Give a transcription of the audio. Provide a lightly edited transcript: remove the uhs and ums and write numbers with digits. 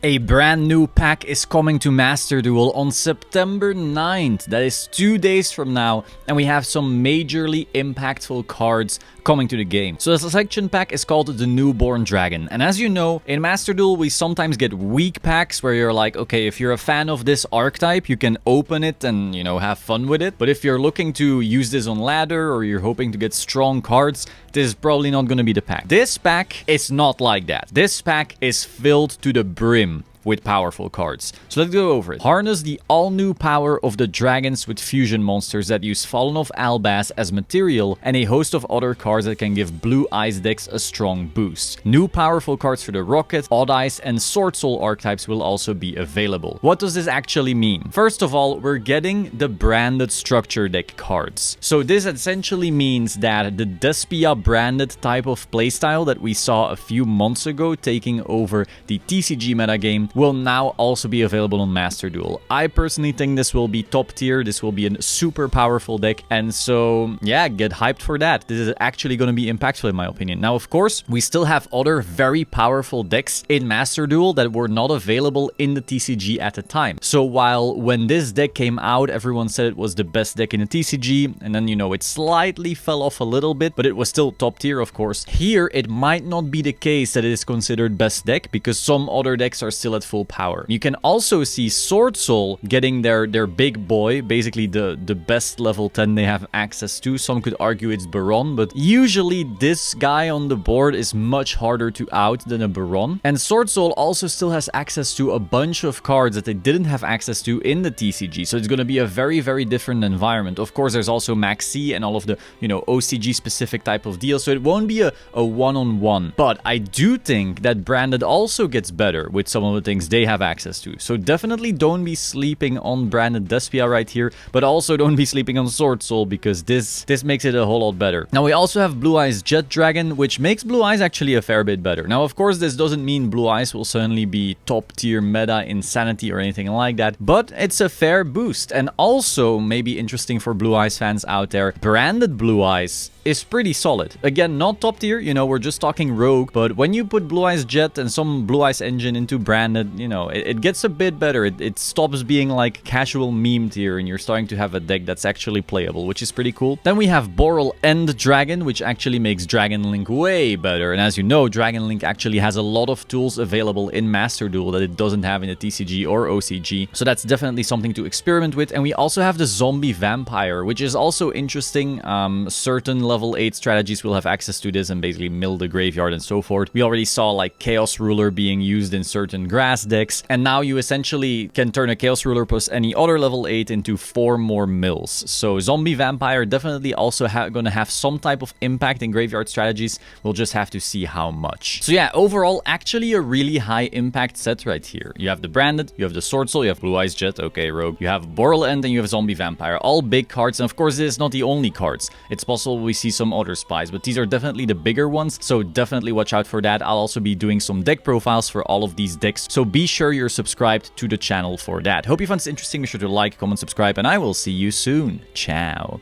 A brand new pack is coming to Master Duel on September 9th. That is 2 days from now, and we have some majorly impactful cards coming to the game. So the selection pack is called the Newborn Dragon, and as you know, in Master Duel we sometimes get weak packs where you're like, okay, if you're a fan of this archetype, you can open it and, you know, have fun with it. But if you're looking to use this on ladder or you're hoping to get strong cards, this is probably not going to be the pack. This pack is not like that. This pack is filled to the brim with powerful cards. So let's go over it. Harness the all-new power of the dragons with fusion monsters that use Fallen of Albaz as material and a host of other cards that can give Blue Eyes decks a strong boost. New powerful cards for the Rocket, Odd Eyes, and Sword Soul archetypes will also be available. What does this actually mean? First of all, we're getting the branded structure deck cards. So this essentially means that the Despia branded type of playstyle that we saw a few months ago taking over the TCG metagame will now also be available on Master Duel. I personally think this will be top tier. This will be a super powerful deck. And so, yeah, get hyped for that. This is actually going to be impactful in my opinion. Now, of course, we still have other very powerful decks in Master Duel that were not available in the TCG at the time. So while when this deck came out, everyone said it was the best deck in the TCG, and then, you know, it slightly fell off a little bit, but it was still top tier, of course. Here, it might not be the case that it is considered best deck because some other decks are still at full power. You can also see Sword Soul getting their big boy, basically the best level 10 they have access to. Some could argue it's Baron, but usually this guy on the board is much harder to out than a Baron. And Sword Soul also still has access to a bunch of cards that they didn't have access to in the TCG, so it's going to be a very, very different environment. Of course, there's also Maxi and all of the, you know, OCG specific type of deals, so it won't be a one-on-one. But I do think that Branded also gets better with some of the things they have access to. So definitely don't be sleeping on Branded Despia right here, but also don't be sleeping on Sword Soul because this makes it a whole lot better. Now we also have Blue Eyes Jet Dragon, which makes Blue Eyes actually a fair bit better. Now, of course, this doesn't mean Blue Eyes will suddenly be top tier meta insanity or anything like that, but it's a fair boost. And also, maybe interesting for Blue Eyes fans out there, Branded Blue Eyes is pretty solid. Again, not top tier, you know, we're just talking rogue, but when you put Blue Eyes Jet and some Blue Eyes engine into Branded, you know, it gets a bit better. It stops being like casual meme tier and you're starting to have a deck that's actually playable, which is pretty cool. Then we have Boral End Dragon, which actually makes Dragon Link way better. And as you know, Dragon Link actually has a lot of tools available in Master Duel that it doesn't have in the TCG or OCG. So that's definitely something to experiment with. And we also have the Zombie Vampire, which is also interesting. Certain level 8 strategies will have access to this and basically mill the graveyard and so forth. We already saw like Chaos Ruler being used in certain grass decks, and now you essentially can turn a Chaos Ruler plus any other level 8 into 4 more mills. So Zombie Vampire definitely also gonna have some type of impact in graveyard strategies. We'll just have to see how much. So yeah, overall, actually a really high impact set right here. You have the Branded, you have the Sword Soul, you have Blue Eyes Jet, okay, Rogue, you have Boral End, and you have Zombie Vampire. All big cards, and of course this is not the only cards. It's possible we see some other spies, but these are definitely the bigger ones, so definitely watch out for that. I'll also be doing some deck profiles for all of these decks, so be sure you're subscribed to the channel for that. Hope you found this interesting. Be sure to like, comment, subscribe, and I will see you soon. Ciao.